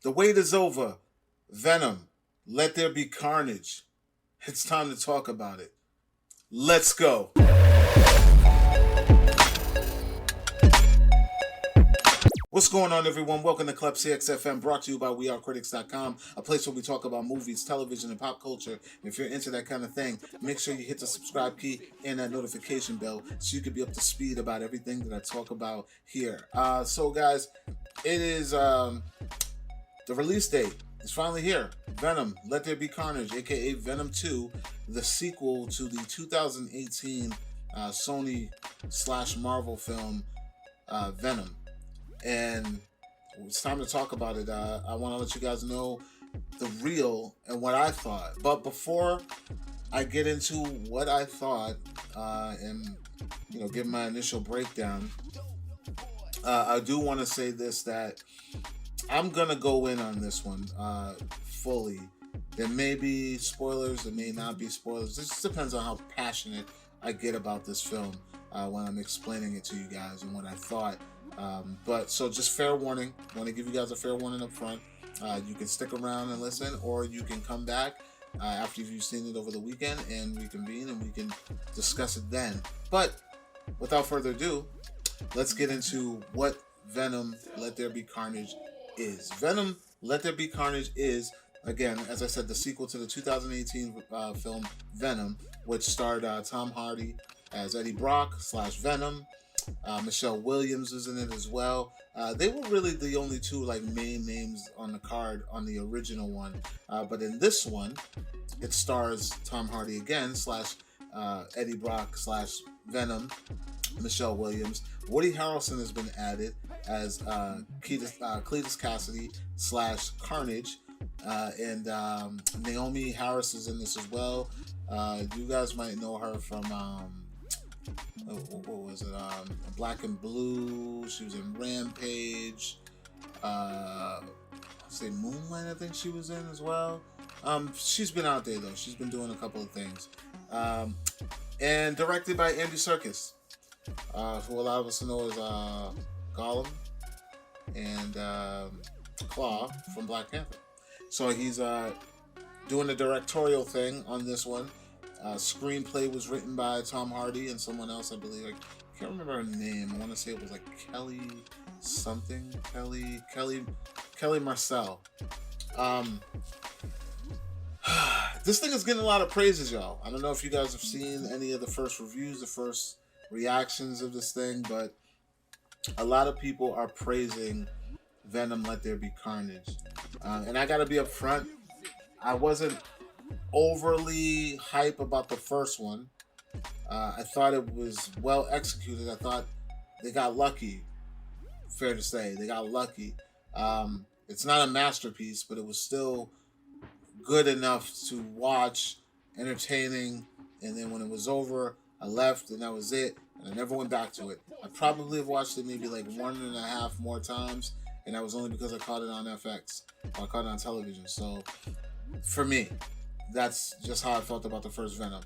The wait is over. Venom, let there be carnage. It's time to talk about it. Let's go. What's going on, everyone? Welcome to Klepcx FM, brought to you by WeAreCritiX.com, a place where we talk about movies, television, and pop culture. And if you're into that kind of thing, make sure you hit the subscribe key and that notification bell so you can be up to speed about everything that I talk about here. So, guys, it is the release date. It's finally here. Venom, Let There Be Carnage, aka Venom 2, the sequel to the 2018 Sony / Marvel film Venom. And it's time to talk about it. I want to let you guys know the real and what I thought. But before I get into what I thought and give my initial breakdown, I do want to say this, that I'm gonna go in on this one fully. There may be spoilers, there may not be spoilers. This just depends on how passionate I get about this film when I'm explaining it to you guys and what I thought. But so just fair warning. I want to give you guys a fair warning up front. You can stick around and listen, or you can come back after you've seen it over the weekend and reconvene and we can discuss it then. But without further ado, let's get into what Venom Let There Be Carnage is. Venom Let There Be Carnage is, again, as I said, the sequel to the 2018 film Venom, which starred Tom Hardy as Eddie Brock / Venom. Michelle Williams is in it as well. They were really the only two main names on the card on the original one. But in this one, it stars Tom Hardy again / Eddie Brock / Venom, Michelle Williams. Woody Harrelson has been added as Cletus Cassidy / Carnage. And Naomi Harris is in this as well. You guys might know her from what was it? Black and Blue. She was in Rampage. I'll say Moonlight, I think she was in as well. She's been out there though. She's been doing a couple of things. And directed by Andy Serkis, who a lot of us know as Gollum and Claw from Black Panther. So he's doing the directorial thing on this one. Screenplay was written by Tom Hardy and someone else, I believe. I can't remember her name. I want to say it was Kelly something. Kelly Marcel. This thing is getting a lot of praises, y'all. I don't know if you guys have seen any of the first reviews, the first reactions of this thing, but a lot of people are praising Venom Let There Be Carnage. And I gotta be upfront, I wasn't overly hype about the first one. I thought it was well executed. I thought they got lucky. Fair to say, they got lucky. It's not a masterpiece, but it was still good enough to watch, entertaining. And then when it was over, I left and that was it. And I never went back to it. I probably have watched it maybe 1.5 more times, and that was only because I caught it on FX or I caught it on television. So for me, that's just how I felt about the first Venom.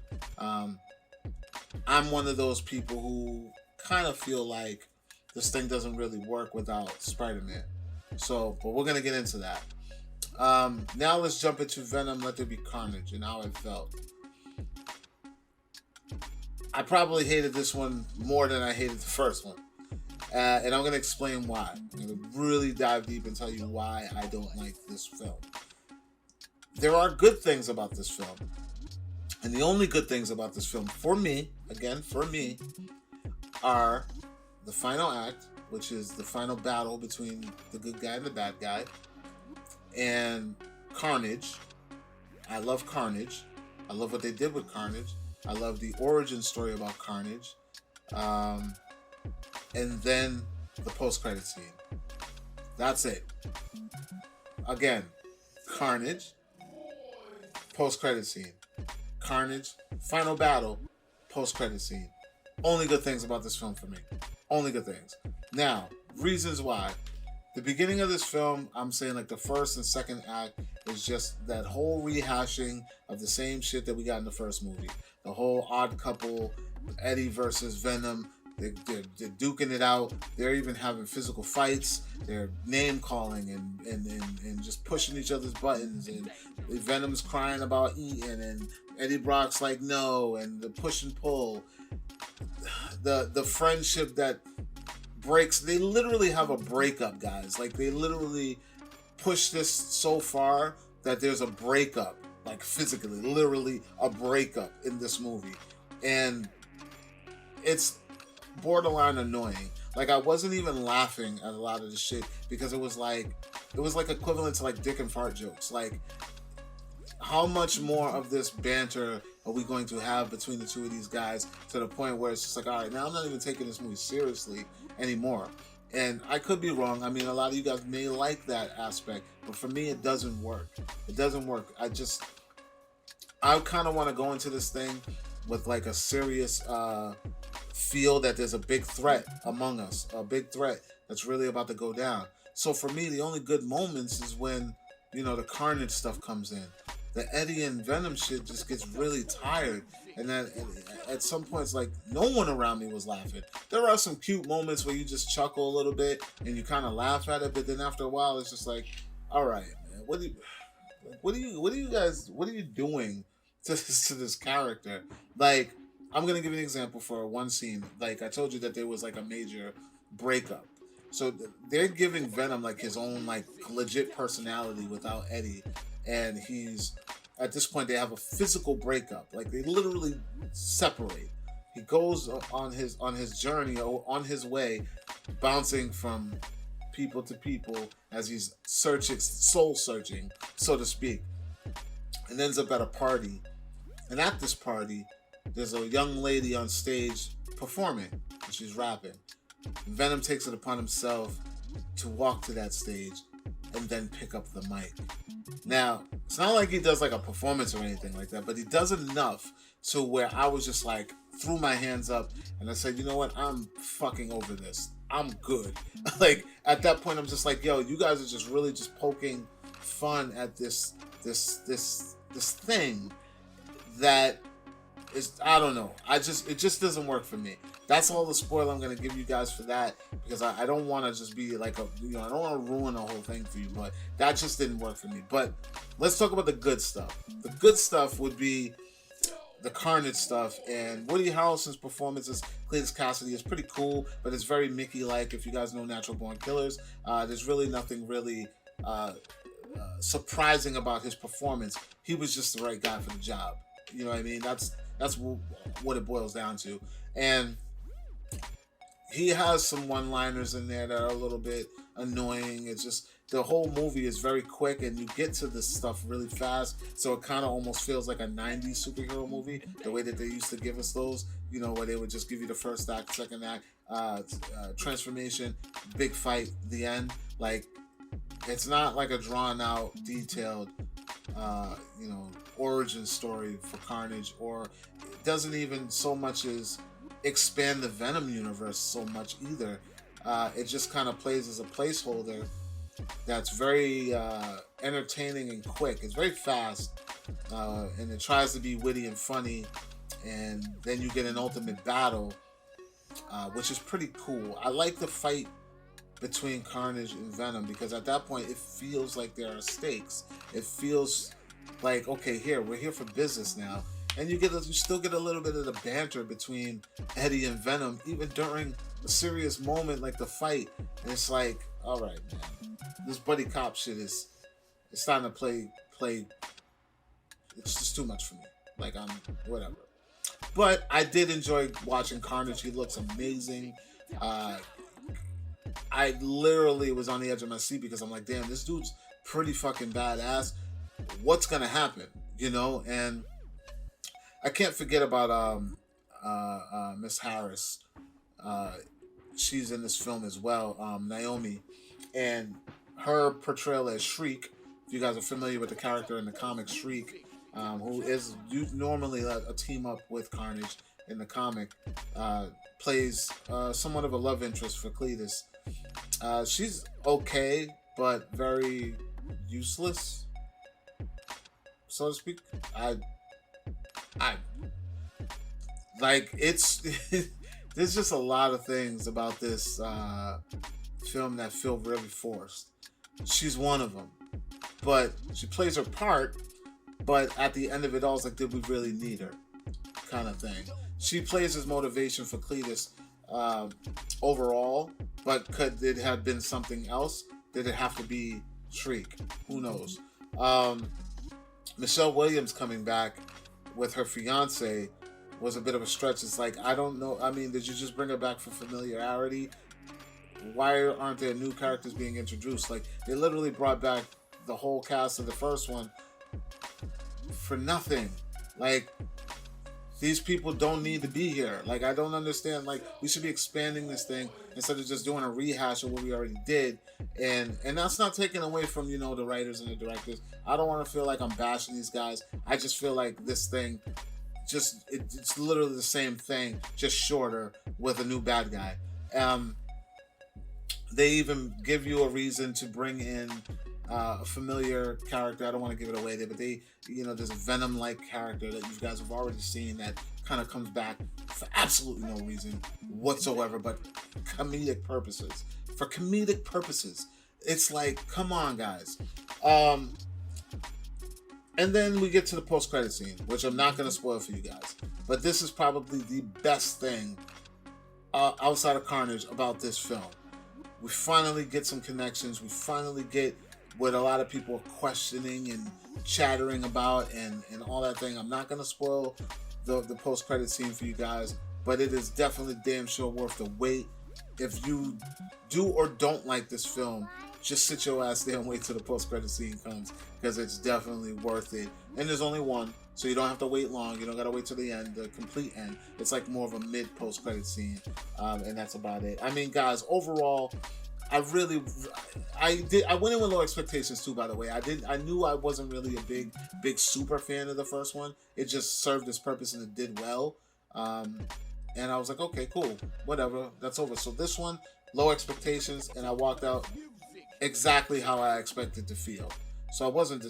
I'm one of those people who kind of feel like this thing doesn't really work without Spider-Man. So, but we're going to get into that. Now let's jump into Venom Let There Be Carnage and how I felt. I probably hated this one more than I hated the first one. And I'm going to explain why. I'm going to really dive deep and tell you why I don't like this film. There are good things about this film. And the only good things about this film, for me, are the final act, which is the final battle between the good guy and the bad guy, and Carnage. I love Carnage. I love what they did with Carnage. I love the origin story about Carnage. And then the post-credit scene. That's it. Again, Carnage, post-credit scene. Carnage, final battle, post-credit scene. Only good things about this film for me. Only good things. Now, reasons why. The beginning of this film, I'm saying the first and second act is just that whole rehashing of the same shit that we got in the first movie. The whole odd couple, Eddie versus Venom. They're duking it out. They're even having physical fights. They're name calling and just pushing each other's buttons. And Venom's crying about eating, and Eddie Brock's like no, and the push and pull. The friendship that breaks. They literally have a breakup, guys. Like they literally push this so far that there's a breakup, like physically, literally a breakup in this movie, and it's borderline annoying. Like I wasn't even laughing at a lot of the shit because it was like equivalent to like dick and fart jokes. Like how much more of this banter are we going to have between the two of these guys to the point where it's just like, all right, now I'm not even taking this movie seriously anymore. And I could be wrong. I mean, a lot of you guys may like that aspect, but for me, it doesn't work. It doesn't work. I kind of want to go into this thing with like a serious feel that there's a big threat among us, a big threat that's really about to go down. So for me, the only good moments is when, the Carnage stuff comes in. The Eddie and Venom shit just gets really tired. And then at some points, like, no one around me was laughing. There are some cute moments where you just chuckle a little bit and you kind of laugh at it, but then after a while, it's just like, all right, man, what are you doing to this character? Like, I'm gonna give you an example for one scene. Like I told you that there was like a major breakup. So they're giving Venom like his own like legit personality without Eddie, and he's at this point they have a physical breakup. Like they literally separate. He goes on his journey or on his way, bouncing from people to people as he's soul searching, so to speak, and ends up at a party. And at this party, there's a young lady on stage performing, and she's rapping. Venom takes it upon himself to walk to that stage and then pick up the mic. Now, it's not like he does like a performance or anything like that, but he does enough to where I was just like, threw my hands up and I said, you know what? I'm fucking over this. I'm good. Like at that point, I'm just like, yo, you guys are just really just poking fun at this thing that is, I don't know. It just doesn't work for me. That's all the spoiler I'm going to give you guys for that, because I don't want to just be like I don't want to ruin the whole thing for you, but that just didn't work for me. But let's talk about the good stuff. The good stuff would be the Carnage stuff, and Woody Harrelson's performance as Cletus Cassidy is pretty cool, but it's very Mickey-like. If you guys know Natural Born Killers, there's really nothing really surprising about his performance. He was just the right guy for the job. You know what I mean? That's what it boils down to. And he has some one-liners in there that are a little bit annoying. It's just the whole movie is very quick and you get to this stuff really fast. So it kind of almost feels like a 90s superhero movie, the way that they used to give us those, where they would just give you the first act, second act, transformation, big fight, the end. Like, it's not like a drawn-out, detailed, origin story for Carnage, or it doesn't even so much as expand the Venom universe so much either. It just kind of plays as a placeholder that's very entertaining and quick. It's very fast, and it tries to be witty and funny, and then you get an ultimate battle, which is pretty cool. I like the fight between Carnage and Venom because at that point it feels like there are stakes. It feels like, okay, we're here for business now. And you still get a little bit of the banter between Eddie and Venom, even during a serious moment like the fight. And it's like, all right, man, this buddy cop shit it's starting to play. It's just too much for me. Like, I'm whatever. But I did enjoy watching Carnage. He looks amazing. I literally was on the edge of my seat because I'm like, damn, this dude's pretty fucking badass. What's gonna happen? And I can't forget about Miss Harris. She's in this film as well, Naomi, and her portrayal as Shriek. If you guys are familiar with the character in the comic Shriek, who is normally a team up with Carnage in the comic, plays somewhat of a love interest for Cletus. She's okay, but very useless, so to speak. I like it's there's just a lot of things about this film that feel really forced. She's one of them, but she plays her part. But at the end of it all, it's like, did we really need her? Kind of thing. She plays as motivation for Cletus overall, but could it have been something else? Did it have to be Shriek? Who knows? Michelle Williams coming back with her fiance was a bit of a stretch. It's like, I don't know. I mean, did you just bring her back for familiarity? Why aren't there new characters being introduced? Like, they literally brought back the whole cast of the first one for nothing. Like, these people don't need to be here. Like, I don't understand. Like, we should be expanding this thing instead of just doing a rehash of what we already did. And that's not taken away from, you know, the writers and the directors. I don't want to feel like I'm bashing these guys. I just feel like this thing it's literally the same thing, just shorter with a new bad guy. They even give you a reason to bring in a familiar character. I don't want to give it away there, but there's a Venom-like character that you guys have already seen that kind of comes back for absolutely no reason whatsoever, but comedic purposes. For comedic purposes. It's like, come on, guys. And then we get to the post-credit scene, which I'm not going to spoil for you guys. But this is probably the best thing outside of Carnage about this film. We finally get some connections. We finally get what a lot of people are questioning and chattering about and all that thing. I'm not going to spoil the post-credit scene for you guys, but it is definitely damn sure worth the wait. If you do or don't like this film, just sit your ass there and wait till the post-credit scene comes, because it's definitely worth it. And there's only one, so you don't have to wait long. You don't gotta wait till the end, the complete end. It's like more of a mid post-credit scene, and that's about it. I mean, guys, overall, I went in with low expectations too. By the way, I knew I wasn't really a big super fan of the first one. It just served its purpose and it did well. And I was like, okay, cool, whatever, that's over. So this one, low expectations, and I walked out exactly how I expected to feel. So I wasn't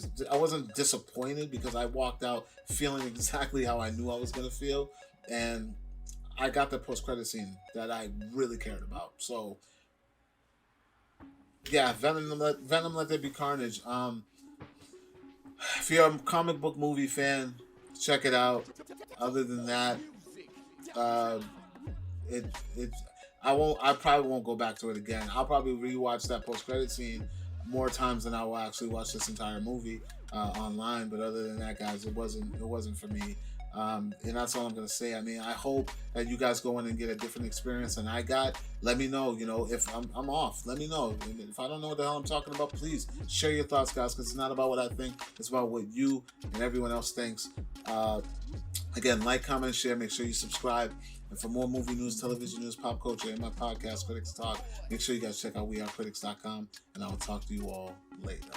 disappointed, because I walked out feeling exactly how I knew I was gonna feel, and I got the post-credit scene that I really cared about. So yeah, Venom, Let There Be Carnage. If you're a comic book movie fan, check it out. Other than that, I probably won't go back to it again. I'll probably rewatch that post-credit scene more times than I will actually watch this entire movie online. But other than that, guys, it wasn't for me. And that's all I'm gonna say. I mean, I hope that you guys go in and get a different experience than I got. Let me know. You know, if I'm off, let me know. If I don't know what the hell I'm talking about, please share your thoughts, guys, because it's not about what I think. It's about what you and everyone else thinks. Again, like, comment, share. Make sure you subscribe. And for more movie news, television news, pop culture, and my podcast, Critics Talk, make sure you guys check out wearecritics.com. And I will talk to you all later.